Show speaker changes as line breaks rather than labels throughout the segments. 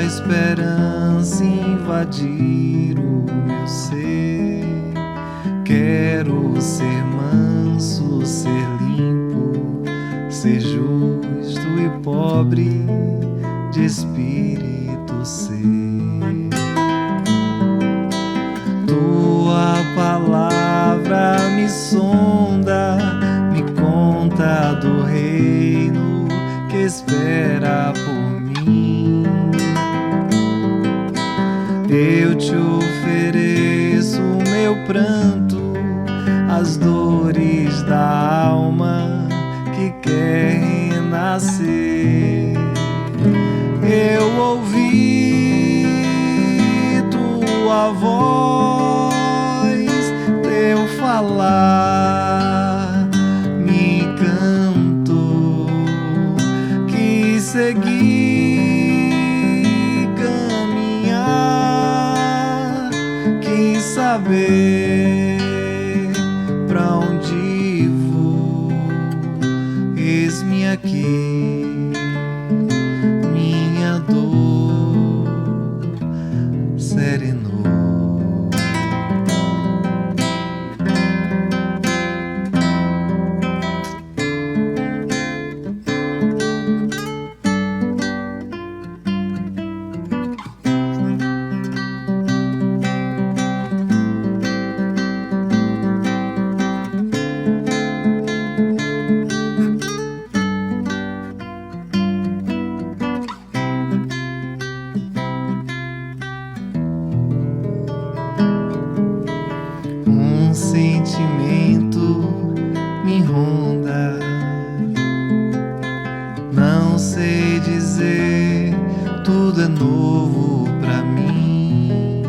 esperança invadir o meu ser. Quero ser manso, ser limpo, ser justo e pobre, de espírito ser. Tua palavra me sonda, me conta do reino que espera por mim. Eu te ofereço meu pranto, as dores da alma que quer renascer. Eu ouvi tua voz, teu falar me encantou, quis seguir, caminhar, quis saber pra onde vou. Eis-me aqui, minha dor serenou. Sentimento me ronda, não sei dizer, tudo é novo pra mim.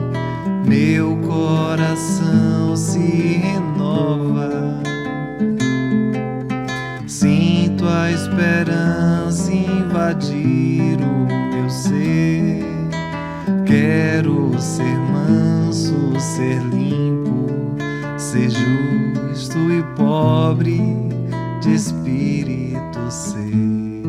Meu coração se renova, sinto a esperança invadir o meu ser. Quero ser manso, ser limpo, ser justo e pobre, de espírito ser.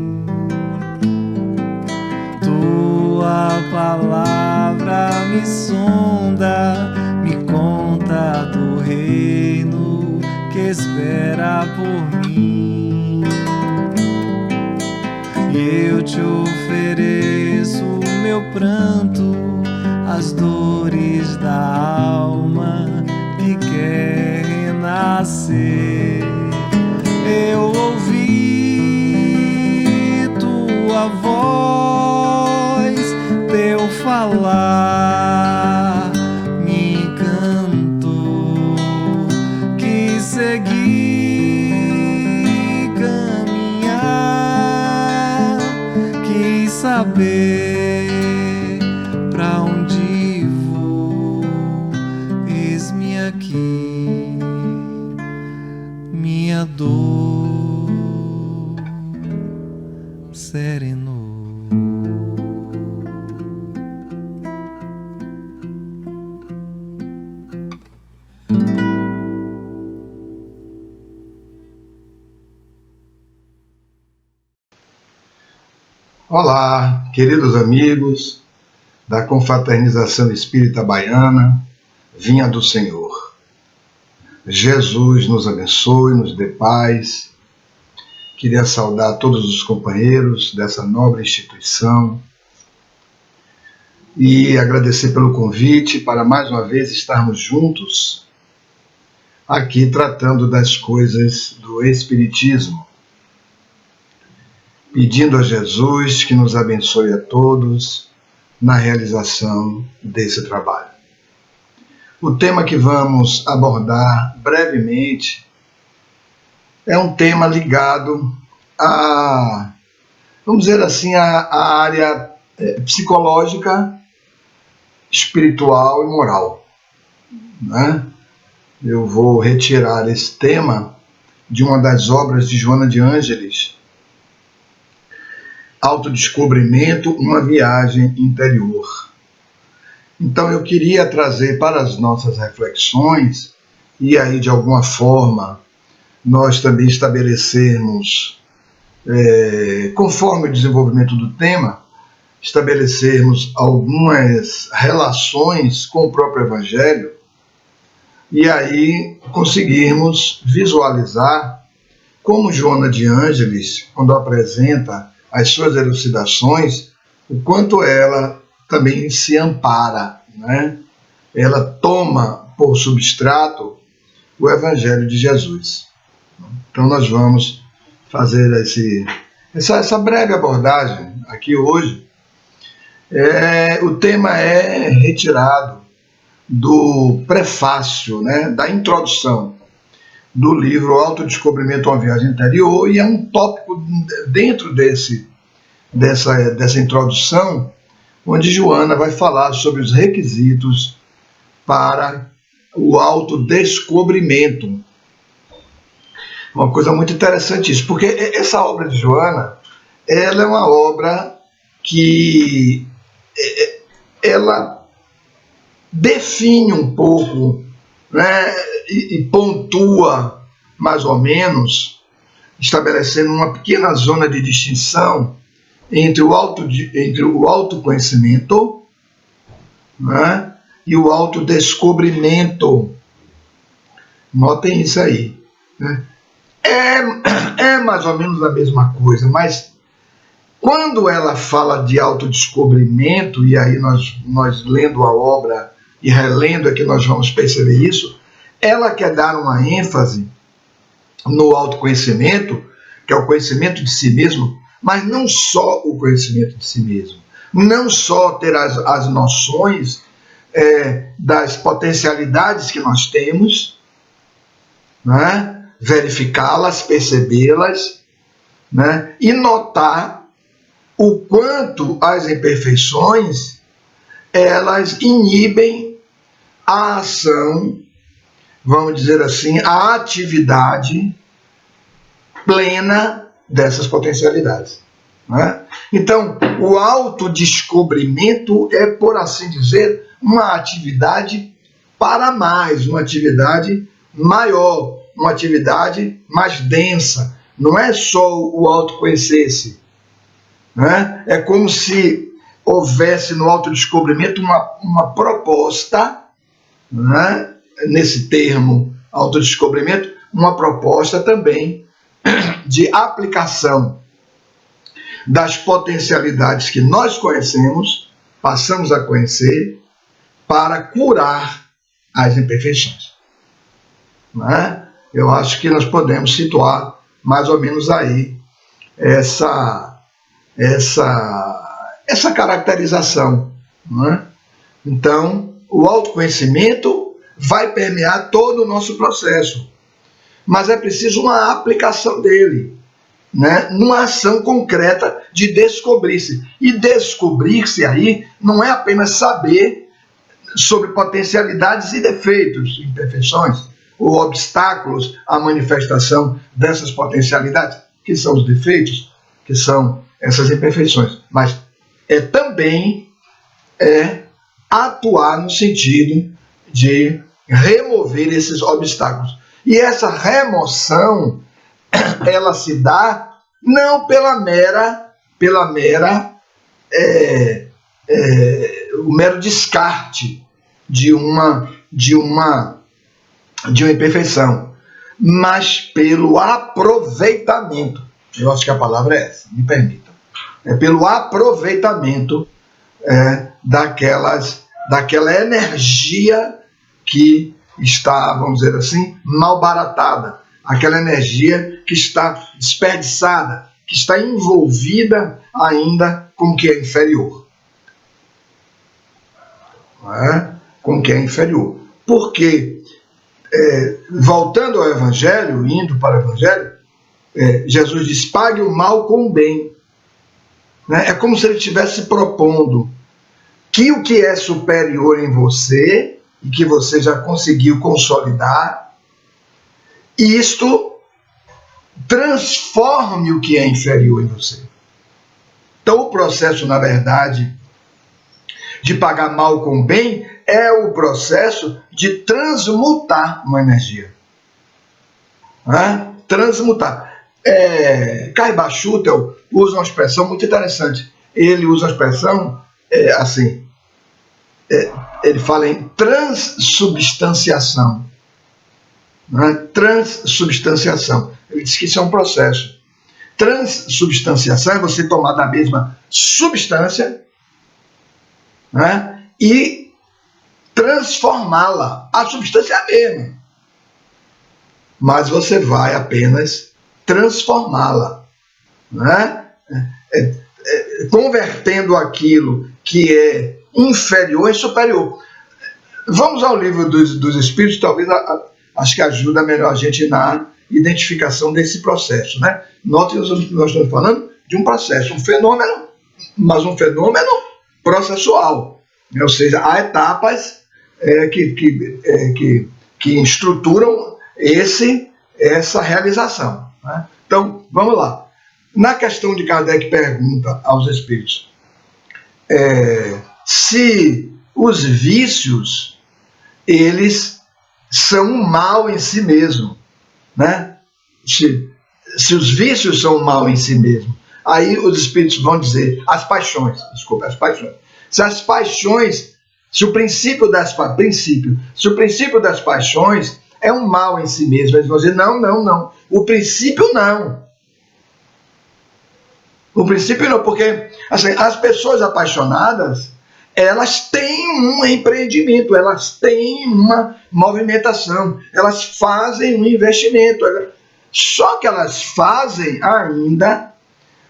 Tua palavra me sonda, me conta do reino que espera por mim. E eu te ofereço meu pranto, as dores da alma que quer renascer. Eu ouvi tua voz, teu falar me encantou, quis seguir, caminhar, quis saber pra onde vou. Eis-me aqui, minha dor serenou.
Olá, queridos amigos da Confraternização Espírita Baiana, Vinha do Senhor. Jesus nos abençoe, nos dê paz. Queria saudar todos os companheiros dessa nobre instituição e agradecer pelo convite para mais uma vez estarmos juntos aqui tratando das coisas do Espiritismo, pedindo a Jesus que nos abençoe a todos na realização desse trabalho. O tema que vamos abordar brevemente é um tema ligado a, vamos dizer assim, a área psicológica, espiritual e moral, né? Eu vou retirar esse tema de uma das obras de Joana de Ângeles, Autodescobrimento, uma viagem interior. Então eu queria trazer para as nossas reflexões, e aí de alguma forma nós também estabelecermos, conforme o desenvolvimento do tema, estabelecermos algumas relações com o próprio Evangelho e aí conseguirmos visualizar como Joana de Ângeles, quando apresenta as suas elucidações, o quanto ela também se ampara, né? Ela toma por substrato o Evangelho de Jesus. Então nós vamos fazer essa breve abordagem aqui hoje. O tema é retirado do prefácio, né, da introdução do livro Autodescobrimento, uma viagem interior, e é um tópico dentro dessa introdução, onde Joana vai falar sobre os requisitos para o autodescobrimento. Uma coisa muito interessante isso, porque essa obra de Joana, ela é uma obra que ela define um pouco, né, e pontua mais ou menos, estabelecendo uma pequena zona de distinção entre o autoconhecimento, né, e o autodescobrimento. Notem isso aí, né? É mais ou menos a mesma coisa, mas quando ela fala de autodescobrimento, e aí nós lendo a obra e relendo é que nós vamos perceber isso, ela quer dar uma ênfase no autoconhecimento, que é o conhecimento de si mesmo, mas não só o conhecimento de si mesmo, não só ter as noções das potencialidades que nós temos, né? Verificá-las, percebê-las, né? E notar o quanto as imperfeições elas inibem a ação, vamos dizer assim, a atividade plena dessas potencialidades, né? Então, o autodescobrimento é, por assim dizer, uma atividade para mais, uma atividade maior, uma atividade mais densa. Não é só o autoconhecer-se, né? É como se houvesse no autodescobrimento uma proposta, né? Nesse termo autodescobrimento, uma proposta também de aplicação das potencialidades que nós conhecemos, passamos a conhecer, para curar as imperfeições, né? Eu acho que nós podemos situar mais ou menos aí essa caracterização, né? Então, o autoconhecimento vai permear todo o nosso processo, mas é preciso uma aplicação dele, né? Numa ação concreta de descobrir-se. E descobrir-se aí não é apenas saber sobre potencialidades e defeitos, imperfeições ou obstáculos à manifestação dessas potencialidades, que são os defeitos, que são essas imperfeições, mas também atuar no sentido de remover esses obstáculos. E essa remoção, ela se dá não pela mera o mero descarte de uma imperfeição, mas pelo aproveitamento. Eu acho que a palavra é essa, me permitam. É pelo aproveitamento daquela energia que está, vamos dizer assim, malbaratada, aquela energia que está desperdiçada, que está envolvida ainda com o que é inferior. Com o que é inferior. Porque, voltando ao Evangelho, indo para o Evangelho, Jesus diz: pague o mal com o bem. É como se ele estivesse propondo que o que é superior em você, e que você já conseguiu consolidar, isto transforme o que é inferior em você. Então o processo, na verdade, de pagar mal com bem é o processo de transmutar uma energia. Transmutar. Kai Bachutel usa uma expressão muito interessante. ele usa a expressão assim, ele fala em transubstanciação. Né? Transubstanciação. Ele diz que isso é um processo. Transubstanciação é você tomar da mesma substância, né, e transformá-la. A substância é a mesma, mas você vai apenas transformá-la, né? Convertendo aquilo que é inferior em superior. Vamos ao livro dos Espíritos, talvez acho que ajuda melhor a gente na identificação desse processo, né? Notem que nós estamos falando de um processo, um fenômeno, mas um fenômeno processual, né? Ou seja, há etapas que estruturam essa realização, né? Então, vamos lá. Na questão de Kardec pergunta aos espíritos se os vícios, eles são um mal em si mesmo, né? Se os vícios são um mal em si mesmo, aí os espíritos vão dizer, as paixões. Se o princípio das paixões é um mal em si mesmo, eles vão dizer, não. O princípio não. O princípio não, porque assim, as pessoas apaixonadas, elas têm um empreendimento, elas têm uma movimentação, elas fazem um investimento. Só que elas fazem ainda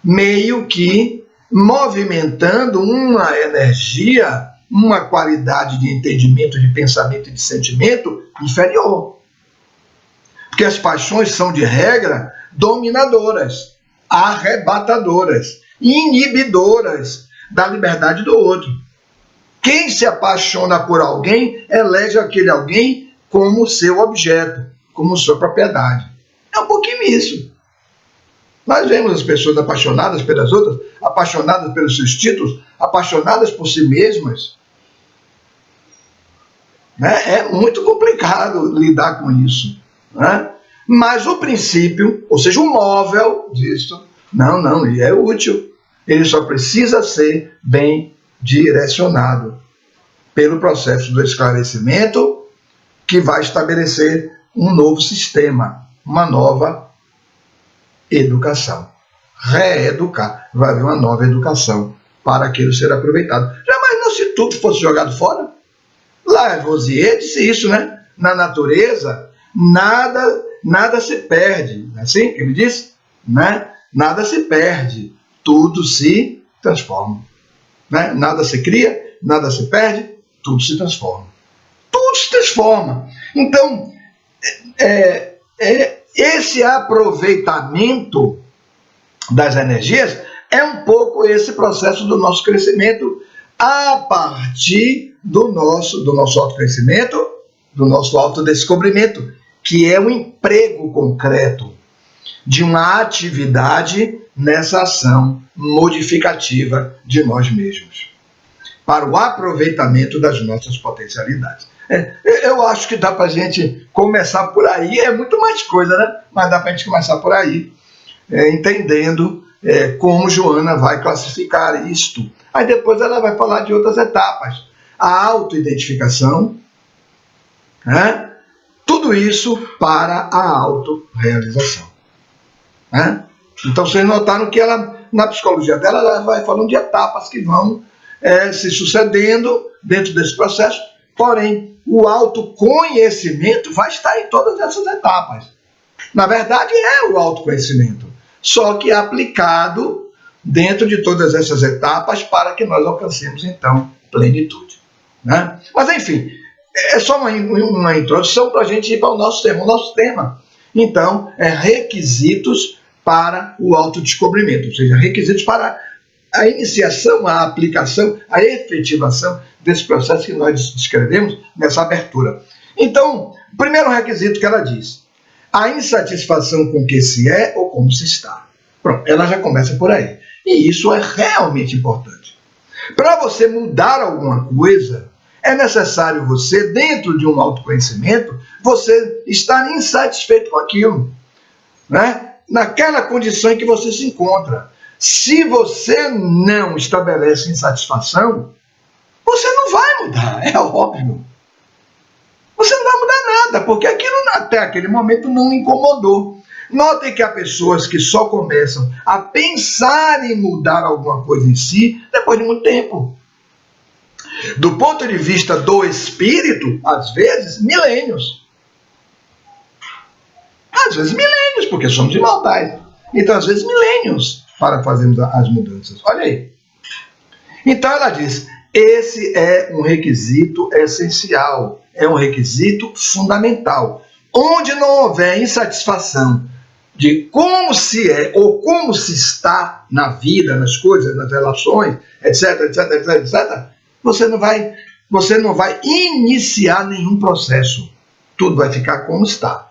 meio que movimentando uma energia, uma qualidade de entendimento, de pensamento e de sentimento inferior. Porque as paixões são, de regra, dominadoras, arrebatadoras, inibidoras da liberdade do outro. Quem se apaixona por alguém, elege aquele alguém como seu objeto, como sua propriedade. É um pouquinho isso. Nós vemos as pessoas apaixonadas pelas outras, apaixonadas pelos seus títulos, apaixonadas por si mesmas. Né? É muito complicado lidar com isso. Né? Mas o princípio, ou seja, o móvel disso, não, ele é útil. Ele só precisa ser bem direcionado pelo processo do esclarecimento, que vai estabelecer um novo sistema, uma nova educação. Reeducar, vai haver uma nova educação para aquilo ser aproveitado. Já imaginou se tudo fosse jogado fora? Lavoisier disse isso, né? Na natureza, nada se perde. Não é assim que ele disse? Né? Nada se perde, tudo se transforma. Né? Nada se cria, nada se perde, tudo se transforma. Tudo se transforma. Então, esse aproveitamento das energias é um pouco esse processo do nosso crescimento a partir do nosso autoconhecimento, do nosso autodescobrimento, que é um emprego concreto de uma atividade nessa ação modificativa de nós mesmos, para o aproveitamento das nossas potencialidades. Eu acho que dá para a gente começar por aí, é muito mais coisa, né? Mas dá para a gente começar por aí, entendendo como Joana vai classificar isto. Aí depois ela vai falar de outras etapas. A autoidentificação, né? Tudo isso para a autorrealização. Né? Então vocês notaram que ela, na psicologia dela, ela vai falando de etapas que vão se sucedendo dentro desse processo, porém o autoconhecimento vai estar em todas essas etapas. Na verdade é o autoconhecimento, só que aplicado dentro de todas essas etapas para que nós alcancemos então plenitude. Né? Mas enfim, é só uma introdução para a gente ir para o nosso tema. O nosso tema, então, é requisitos para o autodescobrimento, ou seja, requisitos para a iniciação, a aplicação, a efetivação desse processo que nós descrevemos nessa abertura. Então, o primeiro requisito que ela diz, a insatisfação com o que se é ou como se está. Pronto, ela já começa por aí. E isso é realmente importante. Para você mudar alguma coisa, é necessário você, dentro de um autoconhecimento, você estar insatisfeito com aquilo, né? Naquela condição em que você se encontra. Se você não estabelece insatisfação, você não vai mudar, é óbvio. Você não vai mudar nada, porque aquilo até aquele momento não incomodou. Notem que há pessoas que só começam a pensar em mudar alguma coisa em si depois de muito tempo. Do ponto de vista do espírito, às vezes, milênios. Às vezes milênios, porque somos imortais. Então, às vezes, milênios para fazermos as mudanças. Olha aí. Então, ela diz, esse é um requisito essencial, é um requisito fundamental. Onde não houver insatisfação de como se é ou como se está na vida, nas coisas, nas relações, etc, etc, etc, etc, você não vai iniciar nenhum processo. Tudo vai ficar como está.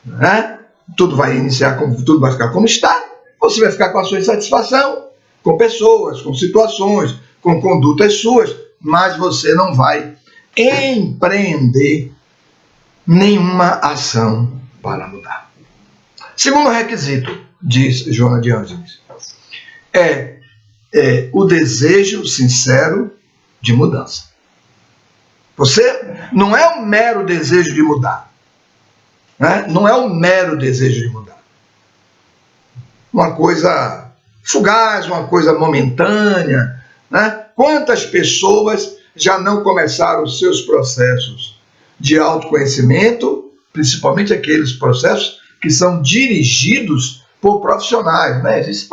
Né? Tudo vai ficar como está. Você vai ficar com a sua insatisfação, com pessoas, com situações, com condutas suas, mas você não vai empreender nenhuma ação para mudar. Segundo requisito, diz Joana de Ângeles, é o desejo sincero de mudança. Você não é um mero desejo de mudar. Né? Não é um mero desejo de mudar. Uma coisa fugaz, uma coisa momentânea. Né? Quantas pessoas já não começaram os seus processos de autoconhecimento, principalmente aqueles processos que são dirigidos por profissionais, né? Existem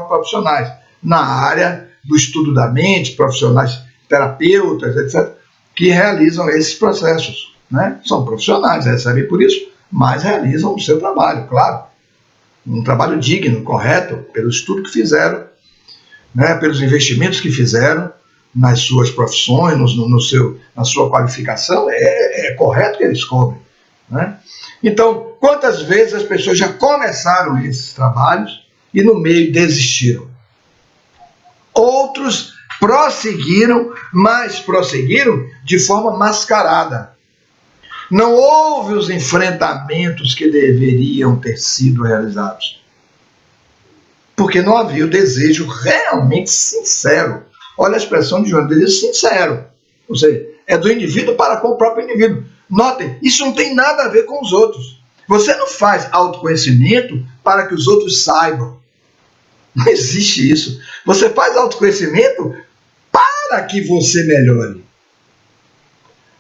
profissionais na área do estudo da mente, profissionais terapeutas, etc., que realizam esses processos. Né? São profissionais, recebem por isso, mas realizam o seu trabalho, claro. Um trabalho digno, correto, pelo estudo que fizeram, né? Pelos investimentos que fizeram nas suas profissões, na sua qualificação, é correto que eles cobrem. Né? Então, quantas vezes as pessoas já começaram esses trabalhos e no meio desistiram? Outros prosseguiram, mas prosseguiram de forma mascarada. Não houve os enfrentamentos que deveriam ter sido realizados. Porque não havia o desejo realmente sincero. Olha a expressão de Joana, desejo sincero. Ou seja, é do indivíduo para com o próprio indivíduo. Notem, isso não tem nada a ver com os outros. Você não faz autoconhecimento para que os outros saibam. Não existe isso. Você faz autoconhecimento para que você melhore.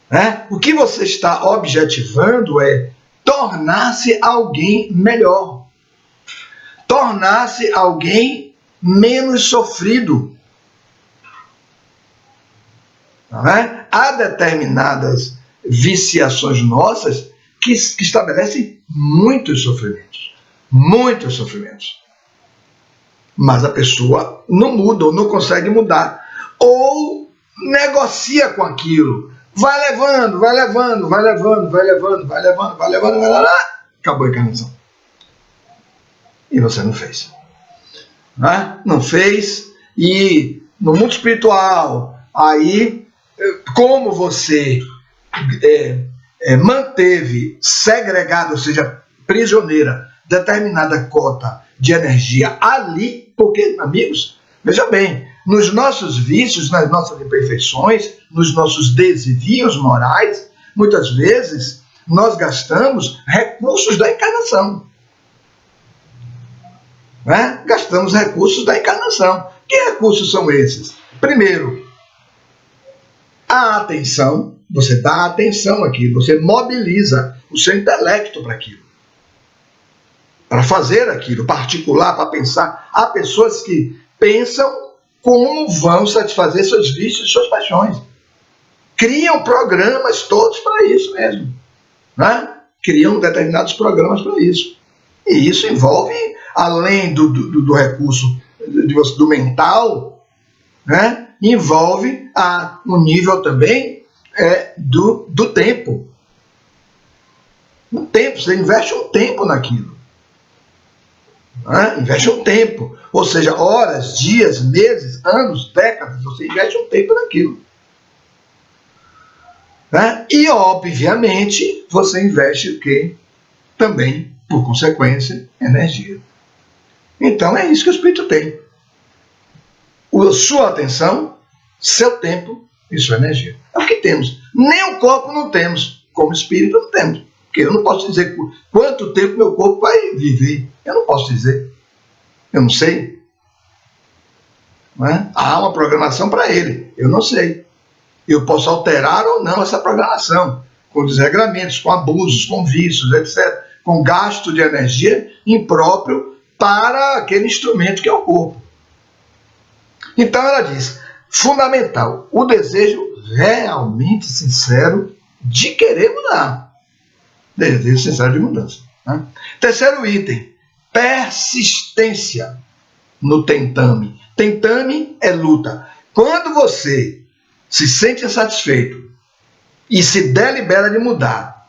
Né? O que você está objetivando é tornar-se alguém melhor. Tornar-se alguém menos sofrido. Não é? Há determinadas viciações nossas que estabelecem muitos sofrimentos. Muitos sofrimentos. Mas a pessoa não muda ou não consegue mudar. Ou negocia com aquilo. Vai levando, acabou a encarnação. E você não fez. Não fez, e no mundo espiritual, aí, como você manteve segregado, ou seja, prisioneira, determinada cota de energia ali, porque, amigos, veja bem, nos nossos vícios, nas nossas imperfeições, nos nossos desvios morais, muitas vezes nós gastamos recursos da encarnação. Né? Gastamos recursos da encarnação. Que recursos são esses? Primeiro, a atenção. Você dá atenção àquilo, você mobiliza o seu intelecto para aquilo. Para fazer aquilo, para articular, para pensar. Há pessoas que pensam como vão satisfazer seus vícios e suas paixões. Criam programas todos para isso mesmo. Né? Criam determinados programas para isso. E isso envolve, além do recurso do mental, né? Envolve um nível também do tempo. Um tempo, você investe um tempo naquilo. Né? Investe um tempo. Ou seja, horas, dias, meses, anos, décadas, você investe um tempo naquilo. Né? E, obviamente, você investe o quê? Também, por consequência, energia. Então é isso que o espírito tem. Sua atenção, seu tempo e sua energia. É o que temos. Nem o corpo não temos. Como espírito não temos. Porque eu não posso dizer quanto tempo meu corpo vai viver. Eu não posso dizer. Eu não sei. Não é? Há uma programação para ele. Eu não sei. Eu posso alterar ou não essa programação. Com desregramentos, com abusos, com vícios, etc. Com gasto de energia impróprio para aquele instrumento que é o corpo. Então ela diz, fundamental, o desejo realmente sincero de querer mudar. Desejo sincero de mudança. Né? Terceiro item, persistência no tentame. Tentame é luta. Quando você se sente insatisfeito e se delibera de mudar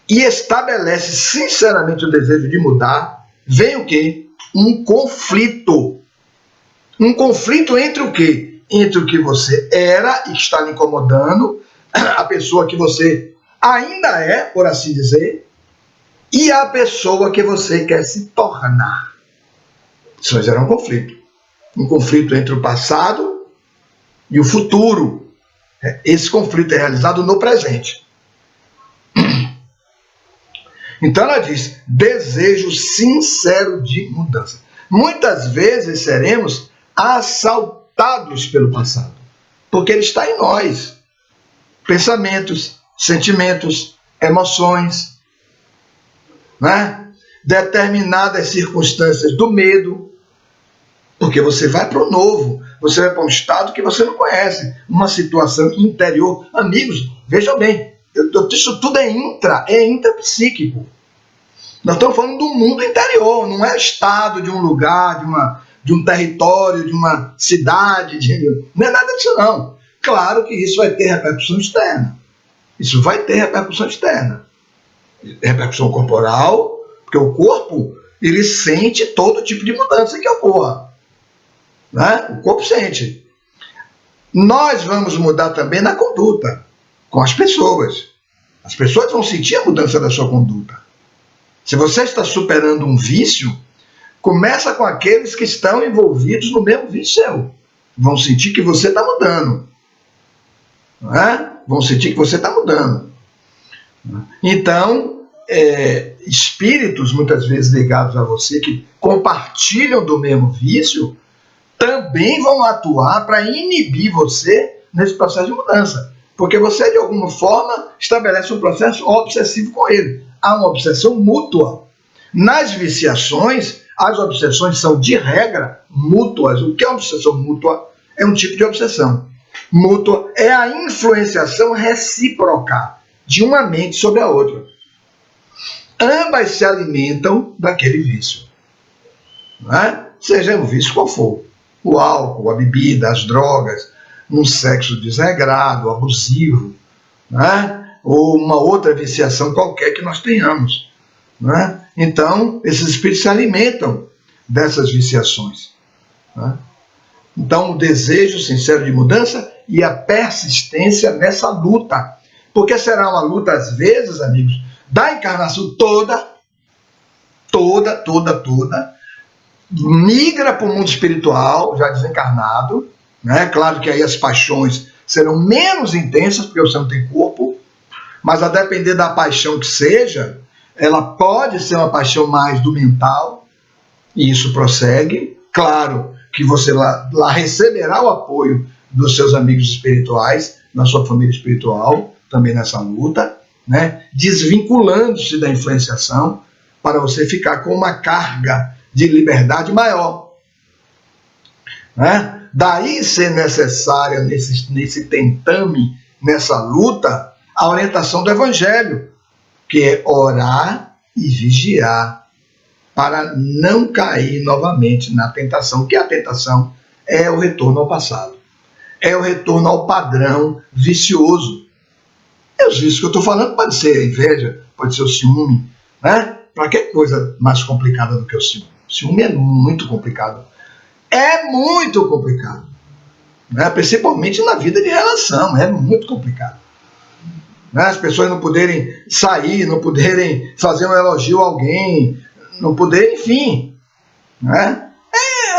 e estabelece sinceramente o desejo de mudar, vem o quê? Um conflito. Um conflito entre o quê? Entre o que você era e que está lhe incomodando, a pessoa que você ainda é, por assim dizer, e a pessoa que você quer se tornar. Isso vai gerar um conflito. Um conflito entre o passado e o futuro. Esse conflito é realizado no presente. Então ela diz, desejo sincero de mudança. Muitas vezes seremos assaltados pelo passado, porque ele está em nós. Pensamentos, sentimentos, emoções, né? Determinadas circunstâncias do medo, porque você vai para o novo, você vai para um estado que você não conhece, uma situação interior. Amigos, vejam bem, isso tudo é intrapsíquico. Nós estamos falando do mundo interior, não é estado de um lugar, de um território, de uma cidade, não é nada disso não. Claro que isso vai ter repercussão externa. Isso vai ter repercussão externa. Repercussão corporal, porque o corpo, ele sente todo tipo de mudança que ocorra. Né? O corpo sente. Nós vamos mudar também na conduta, com as pessoas. As pessoas vão sentir a mudança da sua conduta. Se você está superando um vício, começa com aqueles que estão envolvidos no mesmo vício seu. Vão sentir que você está mudando. Não é? Vão sentir que você está mudando. Então, espíritos muitas vezes ligados a você, que compartilham do mesmo vício, também vão atuar para inibir você nesse processo de mudança. Porque você, de alguma forma, estabelece um processo obsessivo com ele. Há uma obsessão mútua. Nas viciações, as obsessões são, de regra, mútuas. O que é uma obsessão mútua? É um tipo de obsessão. Mútua é a influenciação recíproca de uma mente sobre a outra. Ambas se alimentam daquele vício. Não é? Seja o vício qual for. O álcool, a bebida, as drogas, um sexo desregrado, abusivo, né? Ou uma outra viciação qualquer que nós tenhamos. Né? Então, esses espíritos se alimentam dessas viciações. Né? Então, o desejo sincero de mudança e a persistência nessa luta. Porque será uma luta, às vezes, amigos, da encarnação toda, migra para o mundo espiritual, já desencarnado, né? Claro que aí as paixões serão menos intensas, porque você não tem corpo, mas a depender da paixão que seja, ela pode ser uma paixão mais do mental, e isso prossegue. Claro que você lá receberá o apoio dos seus amigos espirituais, na sua família espiritual, também nessa luta, né? Desvinculando-se da influenciação, para você ficar com uma carga de liberdade maior. Né? Daí ser necessária, nesse tentame, nessa luta, a orientação do Evangelho, que é orar e vigiar, para não cair novamente na tentação, que a tentação é o retorno ao passado, é o retorno ao padrão vicioso. E os vícios que eu estou falando pode ser a inveja, pode ser o ciúme, né? Qualquer coisa mais complicada do que o ciúme. O ciúme é muito complicado. É muito complicado. Né? Principalmente na vida de relação, é muito complicado. Né? As pessoas não poderem sair, não poderem fazer um elogio a alguém, não poderem, enfim. Né?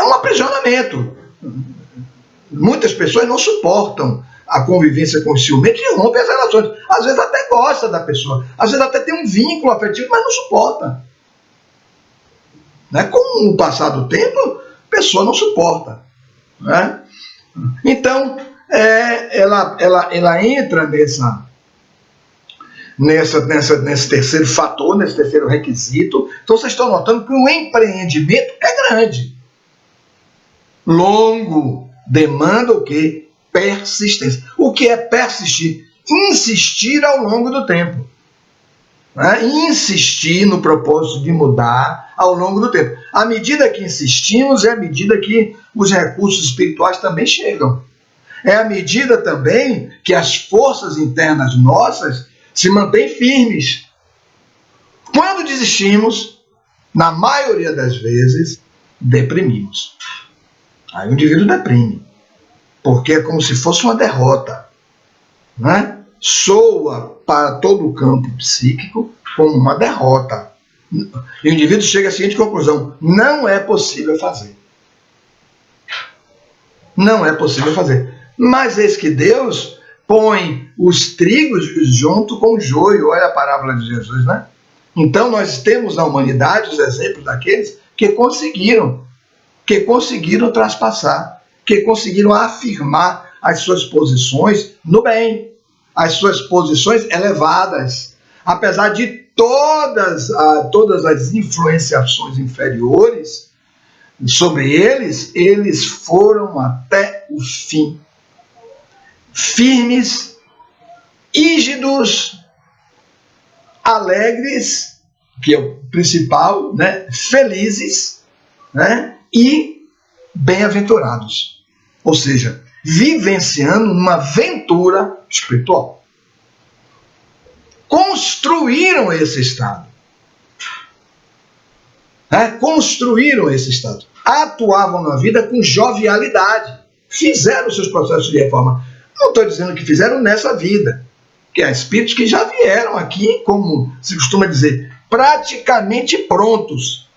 um aprisionamento. Muitas pessoas não suportam a convivência com os ciumentos e rompem as relações. Às vezes até gosta da pessoa, às vezes até tem um vínculo afetivo, mas não suporta. Né? Com o passar do tempo, a pessoa não suporta. Né? Então, ela entra nesse terceiro fator, nesse terceiro requisito. Então, vocês estão notando que o empreendimento é grande. Longo, demanda o quê? Persistência. O que é persistir? Insistir ao longo do tempo. Né? Insistir no propósito de mudar ao longo do tempo. À medida que insistimos, é à medida que os recursos espirituais também chegam. É à medida também que as forças internas nossas se mantêm firmes. Quando desistimos, na maioria das vezes, deprimimos. Aí o indivíduo deprime, porque é como se fosse uma derrota. Né? Soa para todo o campo psíquico como uma derrota. E o indivíduo chega à seguinte conclusão: não é possível fazer. Não é possível fazer. Mas eis que Deus põe os trigos junto com o joio. Olha a parábola de Jesus, né? Então nós temos na humanidade os exemplos daqueles que conseguiram traspassar, que conseguiram afirmar as suas posições no bem, as suas posições elevadas. Apesar de todas as influenciações inferiores sobre eles foram até o fim. Firmes, rígidos, alegres, que é o principal, né? Felizes, né? E bem-aventurados. Ou seja, vivenciando uma aventura espiritual. Construíram esse estado. Construíram esse estado. Atuavam na vida com jovialidade. Fizeram seus processos de reforma. Não estou dizendo que fizeram nessa vida, que há espíritos que já vieram aqui, como se costuma dizer, praticamente prontos.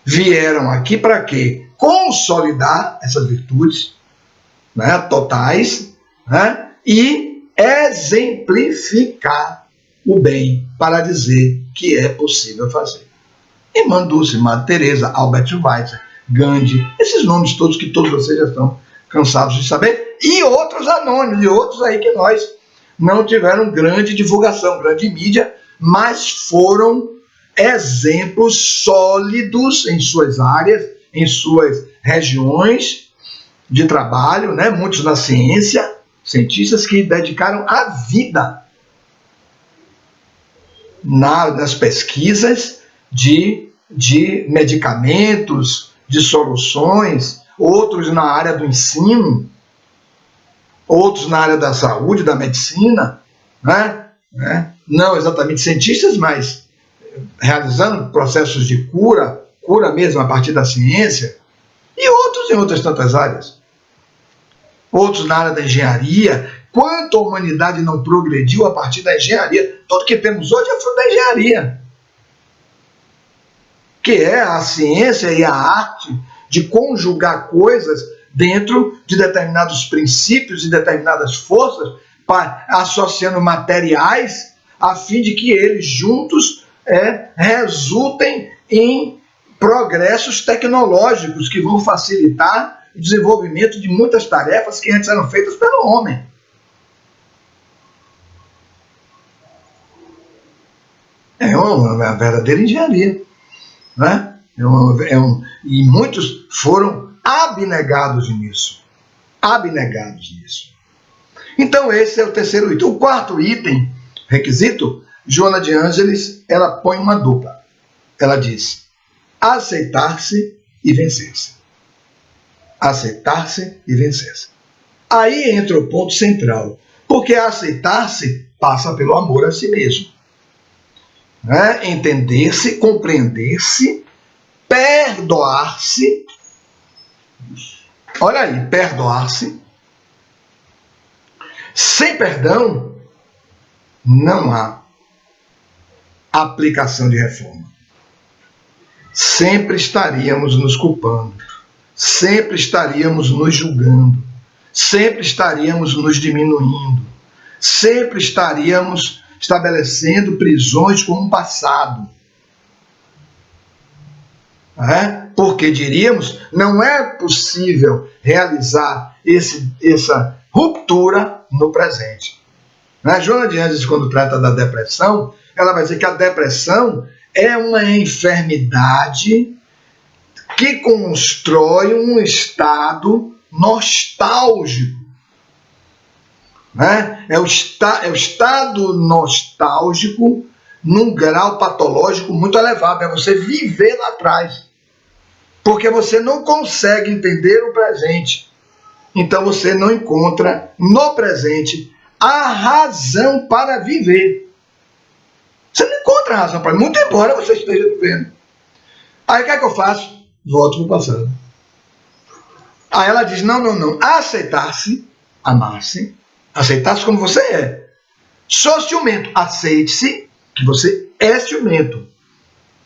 Vieram aqui para quê? Consolidar essas virtudes, né, totais, né, e exemplificar o bem para dizer que é possível fazer. Irmã Dulce, Madre Teresa, Albert Schweitzer, Gandhi, esses nomes todos que todos vocês já estão cansados de saber, e outros anônimos, e outros aí que nós não tiveram grande divulgação, grande mídia, mas foram exemplos sólidos em suas áreas, em suas regiões de trabalho, né? Muitos na ciência, cientistas que dedicaram a vida nas pesquisas de medicamentos, de soluções, outros na área do ensino, outros na área da saúde, da medicina, né? Não exatamente cientistas, mas realizando processos de cura mesmo a partir da ciência, e outros em outras tantas áreas. Outros na área da engenharia. Quanto a humanidade não progrediu a partir da engenharia? Tudo que temos hoje é fruto da engenharia, que é a ciência e a arte de conjugar coisas dentro de determinados princípios e determinadas forças, associando materiais, a fim de que eles juntos resultem em progressos tecnológicos que vão facilitar o desenvolvimento de muitas tarefas que antes eram feitas pelo homem. É uma verdadeira engenharia. Né? E muitos foram abnegados nisso. Abnegados nisso. Então esse é o terceiro item. O quarto item, requisito, Joana de Ângeles, ela põe uma dupla. Ela diz: aceitar-se e vencer-se. Aceitar-se e vencer-se. Aí entra o ponto central. Porque aceitar-se passa pelo amor a si mesmo. Né? Entender-se, compreender-se, perdoar-se. Olha aí, perdoar-se. Sem perdão, não há aplicação de reforma. sempre estaríamos nos culpando, sempre estaríamos nos julgando, sempre estaríamos nos diminuindo, sempre estaríamos estabelecendo prisões com um passado. Porque diríamos, não é possível realizar essa ruptura no presente. Joana de Ângeles, quando trata da depressão, ela vai dizer que a depressão é uma enfermidade que constrói um estado nostálgico. É o estado nostálgico num grau patológico muito elevado. É você viver lá atrás. Porque você não consegue entender o presente. Então você não encontra no presente a razão para viver. Você não encontra a razão para viver, muito embora você esteja vivendo. Aí o que é que eu faço? Volto para o passado. Aí ela diz, não. Aceitar-se, amar-se, aceitar-se como você é. Sou ciumento. Aceite-se que você é ciumento.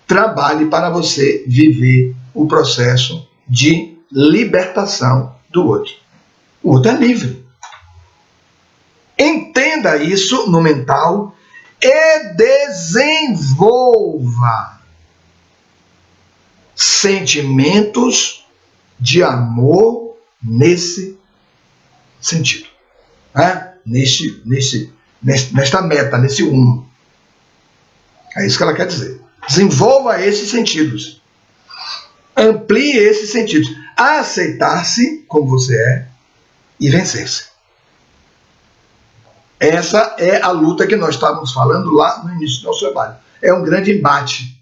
Trabalhe para você viver o processo de libertação do outro. O outro é livre. Entenda isso no mental e desenvolva sentimentos de amor nesse sentido. Nesta meta, nesse rumo. É isso que ela quer dizer. Desenvolva esses sentidos. Amplie esses sentidos. Aceitar-se como você é e vencer-se. Essa é a luta que nós estávamos falando lá no início do nosso trabalho. É um grande embate.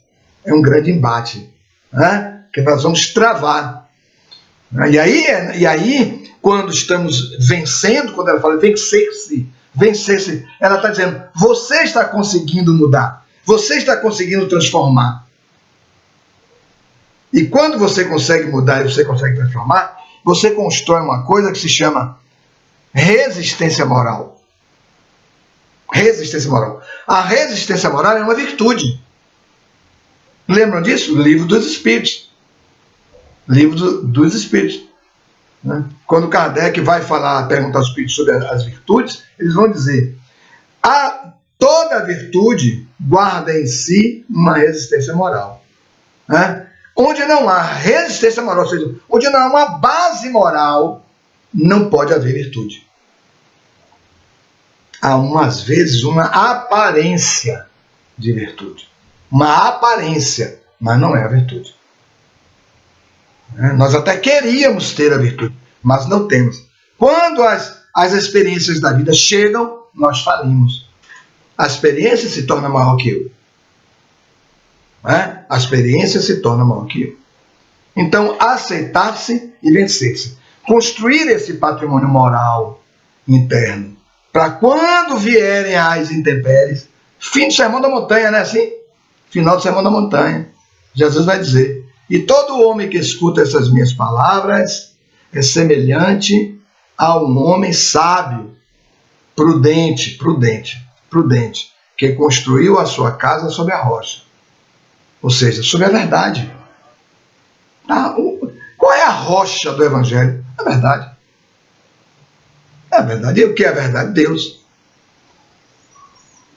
Que nós vamos travar. E aí, quando estamos vencendo, quando ela fala vencer-se, ela está dizendo, você está conseguindo mudar. Você está conseguindo transformar. E quando você consegue mudar e você consegue transformar, você constrói uma coisa que se chama resistência moral. Resistência moral. A resistência moral é uma virtude. Lembram disso? Livro dos Espíritos. Livro dos Espíritos. Quando Kardec vai perguntar aos Espíritos sobre as virtudes, eles vão dizer, toda virtude guarda em si uma resistência moral. Onde não há resistência moral, ou seja, onde não há uma base moral, não pode haver virtude. Há, às vezes, uma aparência de virtude. Uma aparência, mas não é a virtude. Nós até queríamos ter a virtude, mas não temos. Quando as experiências da vida chegam, nós falimos. A experiência se torna maior que eu. A experiência se torna maior que eu. Então, aceitar-se e vencer-se. Construir esse patrimônio moral interno. Para quando vierem as intempéries, fim do Sermão da Montanha, não é assim? Final do Sermão da Montanha. Jesus vai dizer, e todo homem que escuta essas minhas palavras é semelhante a um homem sábio, prudente, que construiu a sua casa sobre a rocha. Ou seja, sobre a verdade. Qual é a rocha do Evangelho? A verdade. A verdade. E o que é a verdade? Deus.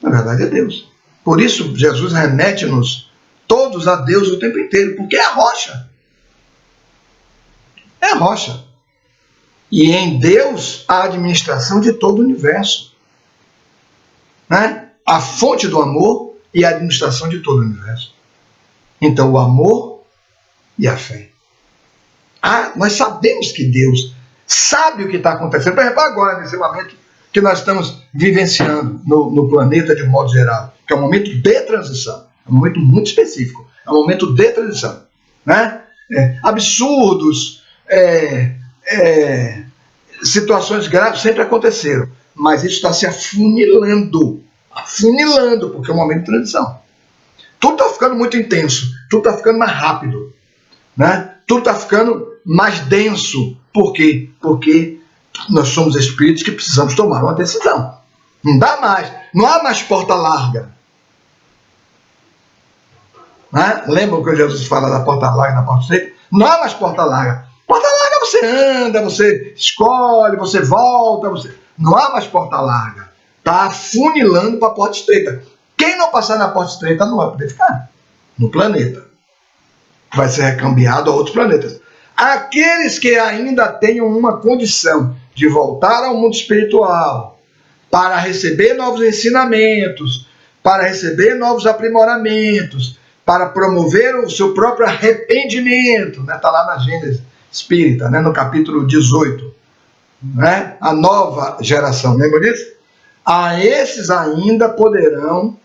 A verdade é Deus. Por isso, Jesus remete-nos todos a Deus o tempo inteiro, porque é a rocha. É a rocha. E em Deus, a administração de todo o universo. A fonte do amor e a administração de todo o universo. Então, o amor e a fé. Nós sabemos que Deus sabe o que está acontecendo. Por exemplo, agora, nesse momento que nós estamos vivenciando no planeta de um modo geral, que é um momento de transição. É um momento muito específico. É um momento de transição. Absurdos, situações graves sempre aconteceram. Mas isso está se afunilando, porque é um momento de transição. Tudo está ficando muito intenso, tudo está ficando mais rápido, tudo está ficando mais denso. Por quê? Porque nós somos espíritos que precisamos tomar uma decisão. Não dá mais, não há mais porta larga. Né? Lembram que Jesus fala da porta larga e da porta estreita? Não há mais porta larga. Porta larga você anda, você escolhe, você volta, não há mais porta larga. Está afunilando para a porta estreita. Quem não passar na porta estreita não vai poder ficar no planeta. Vai ser recambiado a outros planetas. Aqueles que ainda tenham uma condição de voltar ao mundo espiritual para receber novos ensinamentos, para receber novos aprimoramentos, para promover o seu próprio arrependimento, né? Está lá na Gênesis Espírita, né? No capítulo 18, né? A nova geração, lembra disso? A esses ainda poderão,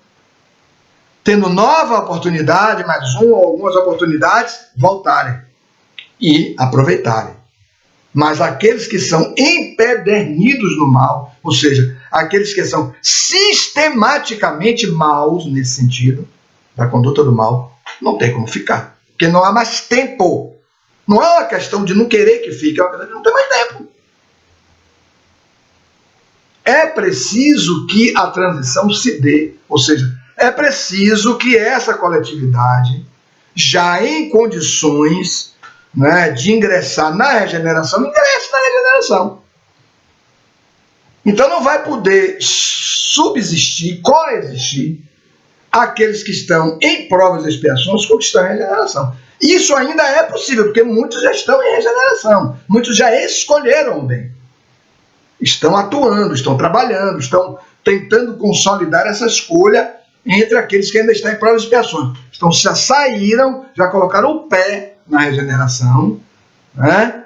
tendo nova oportunidade, mais uma ou algumas oportunidades, voltarem e aproveitarem. Mas aqueles que são empedernidos no mal, ou seja, aqueles que são sistematicamente maus nesse sentido, da conduta do mal, não tem como ficar. Porque não há mais tempo. Não é uma questão de não querer que fique, é uma questão de não ter mais tempo. É preciso que a transição se dê, ou seja, é preciso que essa coletividade, já em condições, né, de ingressar na regeneração, ingresse na regeneração. Então não vai poder subsistir, coexistir, aqueles que estão em provas e expiações com que estão em regeneração. Isso ainda é possível, porque muitos já estão em regeneração, muitos já escolheram o bem. Estão atuando, estão trabalhando, estão tentando consolidar essa escolha entre aqueles que ainda estão em provas e expiações. Então já saíram, já colocaram o pé na regeneração, né?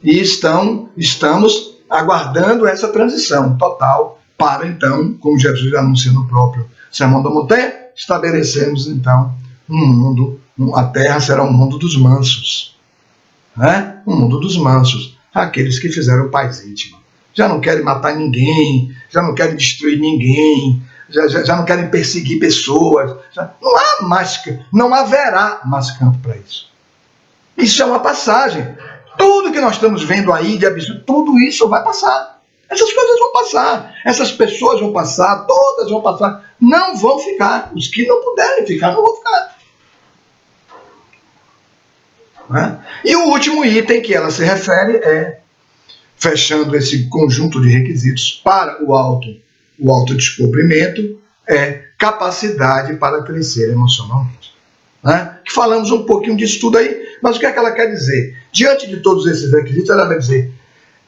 E estamos aguardando essa transição total para então, como Jesus anuncia no próprio Sermão da Montanha, estabelecemos então um mundo, a terra será um mundo dos mansos, né? Um mundo dos mansos, aqueles que fizeram paz íntima. Já não querem matar ninguém, já não querem destruir ninguém, já não querem perseguir pessoas, não haverá mais campo para isso. Isso é uma passagem. Tudo que nós estamos vendo aí de absurdo, tudo isso vai passar. Essas coisas vão passar, essas pessoas vão passar, todas vão passar, não vão ficar. Os que não puderem ficar, não vão ficar. Né? E o último item que ela se refere é, fechando esse conjunto de requisitos para o autodescobrimento, é capacidade para crescer emocionalmente. Né? Que falamos um pouquinho disso tudo aí, mas o que é que ela quer dizer? Diante de todos esses requisitos, ela vai dizer: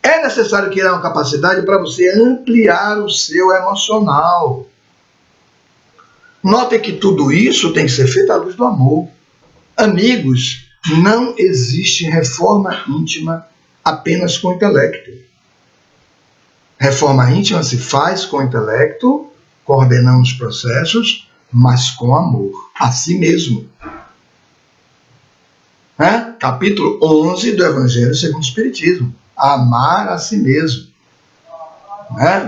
é necessário criar uma capacidade para você ampliar o seu emocional. Notem que tudo isso tem que ser feito à luz do amor. Amigos, não existe reforma íntima apenas com o intelecto. Reforma íntima se faz com o intelecto, coordenando os processos, mas com amor a si mesmo. Capítulo 11 do Evangelho segundo o Espiritismo. Amar a si mesmo.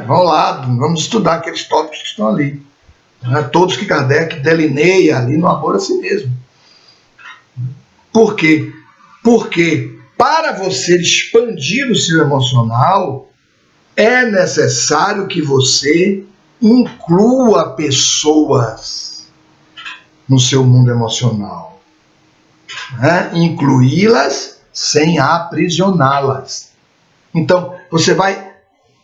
Vamos lá, vamos estudar aqueles tópicos que estão ali. Todos que Kardec delineia ali no amor a si mesmo. Por quê? Porque para você expandir o seu emocional, é necessário que você inclua pessoas no seu mundo emocional. Incluí-las sem aprisioná-las. Então, você vai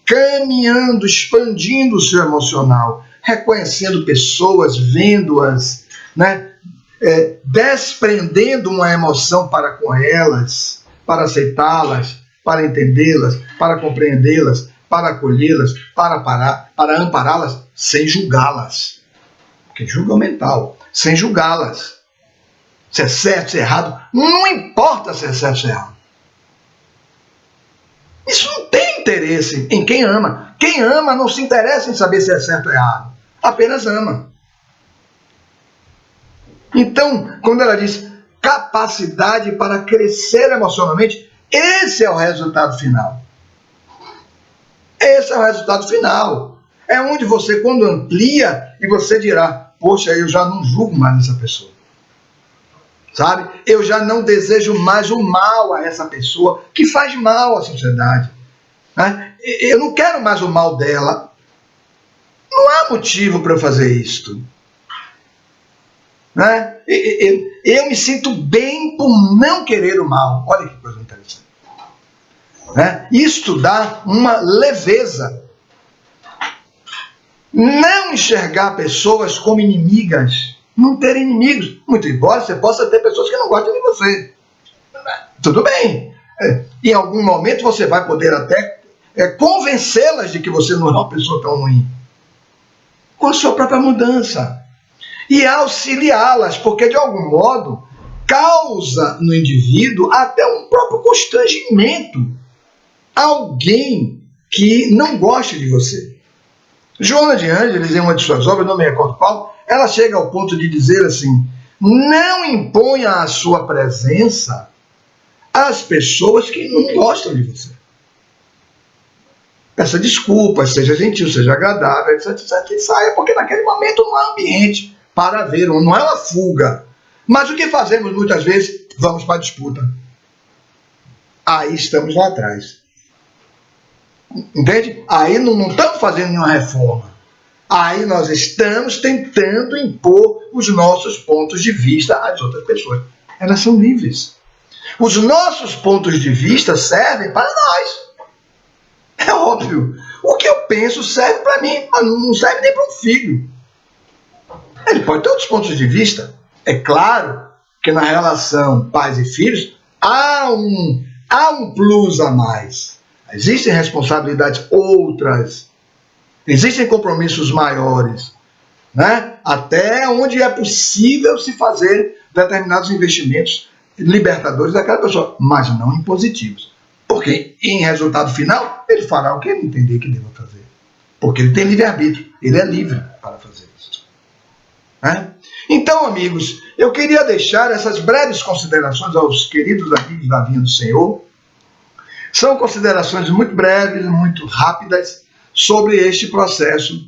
caminhando, expandindo o seu emocional, reconhecendo pessoas, vendo-as, né? Desprendendo uma emoção para com elas, para aceitá-las, para entendê-las, para compreendê-las, para acolhê-las, para ampará-las, sem julgá-las. Porque julga o mental, sem julgá-las. Se é certo, se é errado, não importa se é certo, se é errado. Isso não tem interesse em quem ama. Quem ama não se interessa em saber se é certo ou errado. Apenas ama. Então, quando ela diz capacidade para crescer emocionalmente, esse é o resultado final. Esse é o resultado final. É onde você, quando amplia, e você dirá: poxa, eu já não julgo mais essa pessoa. Sabe? Eu já não desejo mais o mal a essa pessoa que faz mal à sociedade. Né? Eu não quero mais o mal dela. Não há motivo para eu fazer isto. Né? Eu me sinto bem por não querer o mal. Olha que coisa interessante. Né? Isto dá uma leveza. Não enxergar pessoas como inimigas. Não ter inimigos. Muito embora você possa ter pessoas que não gostam de você. Tudo bem. Em algum momento você vai poder até convencê-las de que você não é uma pessoa tão ruim. Com a sua própria mudança. E auxiliá-las, porque de algum modo causa no indivíduo até um próprio constrangimento. Alguém que não goste de você. Joana de Ângeles, em uma de suas obras, não me recordo qual, ela chega ao ponto de dizer assim: não imponha a sua presença às pessoas que não gostam de você. Peça desculpas, seja gentil, seja agradável, etc, etc, e saia, porque naquele momento não há ambiente para haver, não é uma fuga. Mas o que fazemos muitas vezes? Vamos para a disputa. Aí estamos lá atrás. Entende? Aí não estamos fazendo nenhuma reforma. Aí nós estamos tentando impor os nossos pontos de vista às outras pessoas. Elas são livres. Os nossos pontos de vista servem para nós. É óbvio. O que eu penso serve para mim, mas não serve nem para um filho. Ele pode ter outros pontos de vista. É claro que na relação pais e filhos há um plus a mais. Existem responsabilidades outras. Existem compromissos maiores. Né? Até onde é possível se fazer determinados investimentos libertadores daquela pessoa, mas não impositivos. Porque, em resultado final, ele fará o que ele entender que deva fazer. Porque ele tem livre-arbítrio. Ele é livre para fazer isso. Né? Então, amigos, eu queria deixar essas breves considerações aos queridos amigos da Vinha do Senhor. São considerações muito breves, muito rápidas, sobre este processo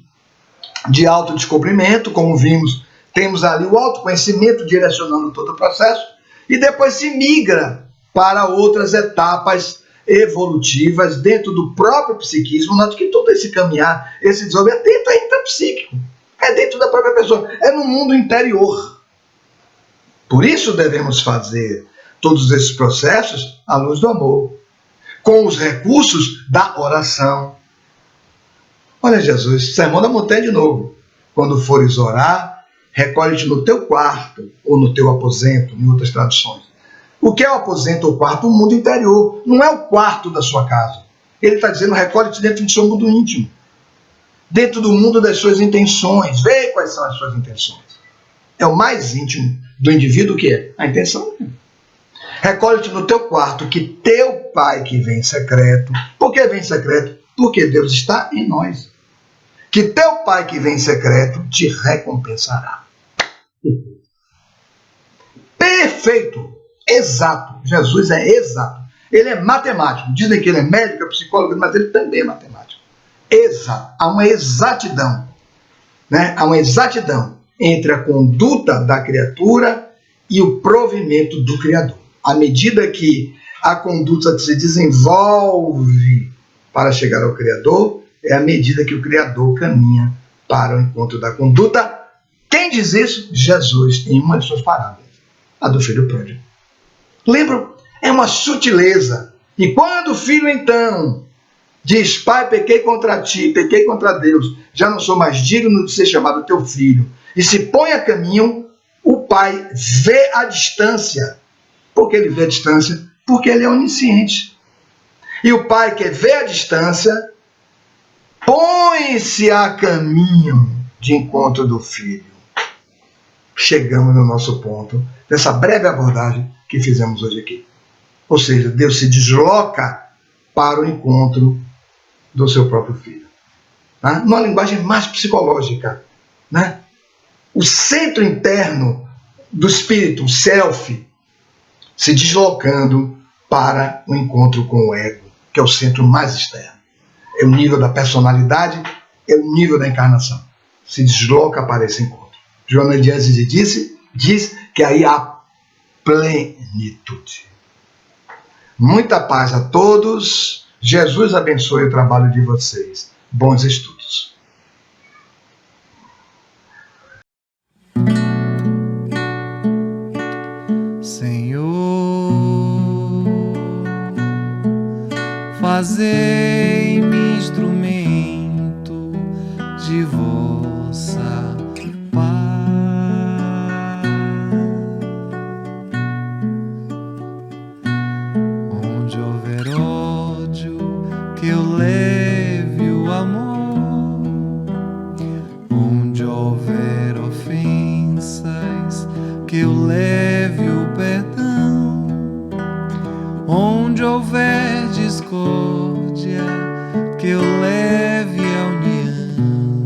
de autodescobrimento. Como vimos, temos ali o autoconhecimento direcionando todo o processo, e depois se migra para outras etapas evolutivas dentro do próprio psiquismo. Note que todo esse caminhar, esse desenvolvimento é intrapsíquico, é dentro da própria pessoa, é no mundo interior. Por isso devemos fazer todos esses processos à luz do amor, com os recursos da oração. Olha Jesus, Sermão da Montanha de novo. Quando fores orar, recolhe-te no teu quarto ou no teu aposento, em outras traduções. O que é o aposento ou quarto? O mundo interior. Não é o quarto da sua casa. Ele está dizendo, recolhe-te dentro do seu mundo íntimo. Dentro do mundo das suas intenções. Vê quais são as suas intenções. É o mais íntimo do indivíduo que é a intenção. Recolhe-te no teu quarto, que teu Pai que vem em secreto. Por que vem em secreto? Porque Deus está em nós. Que teu Pai que vem em secreto te recompensará. Perfeito. Exato. Jesus é exato. Ele é matemático. Dizem que ele é médico, é psicólogo, mas ele também é matemático. Exato. Há uma exatidão. Né? Há uma exatidão entre a conduta da criatura e o provimento do Criador. À medida que a conduta se desenvolve para chegar ao Criador, é à medida que o Criador caminha para o encontro da conduta. Quem diz isso? Jesus, em uma de suas parábolas, a do filho pródigo. Lembram? É uma sutileza. E quando o filho, então, diz, Pai, pequei contra ti, pequei contra Deus, já não sou mais digno de ser chamado teu filho, e se põe a caminho, o pai vê a distância. Por que ele vê a distância? Porque ele é onisciente. E o pai que vê a distância, põe-se a caminho de encontro do filho. Chegamos no nosso ponto, dessa breve abordagem que fizemos hoje aqui. Ou seja, Deus se desloca para o encontro do seu próprio filho. Tá? Numa linguagem mais psicológica. Né? O centro interno do espírito, o self, se deslocando para o encontro com o ego, que é o centro mais externo. É o nível da personalidade, é o nível da encarnação. Se desloca para esse encontro. Joana de Ângeles diz que aí há plenitude. Muita paz a todos. Jesus abençoe o trabalho de vocês. Bons estudos.
Fazei-me instrumento de vossa paz. Onde houver ódio, que eu leve o amor. Onde houver ofensas, que eu leve o perdão. Onde houver discórdia, que eu leve a união.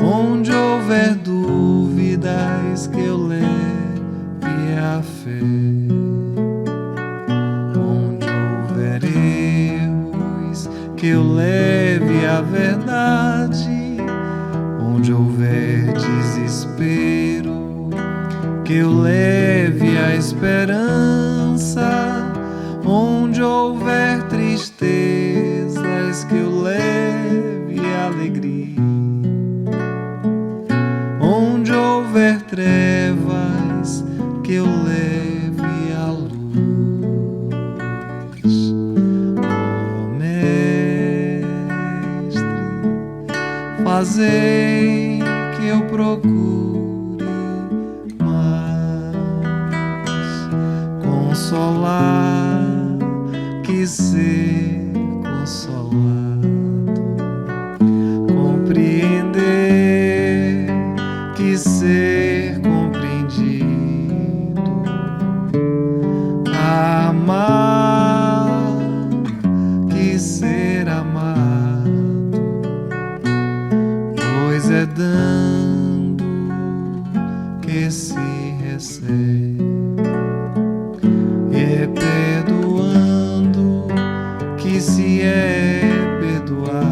Onde houver dúvidas, que eu leve a fé. Onde houver erros, que eu leve a verdade. Onde houver desespero, que eu leve a esperança. Onde houver tristezas, que eu leve a alegria. Onde houver trevas, que eu leve a luz. Ó Mestre, fazei que eu procure mais consolar que ser consolado, compreender que ser compreendido, amar que ser amado, pois é dando que se recebe, é perdoando que se é perdoado.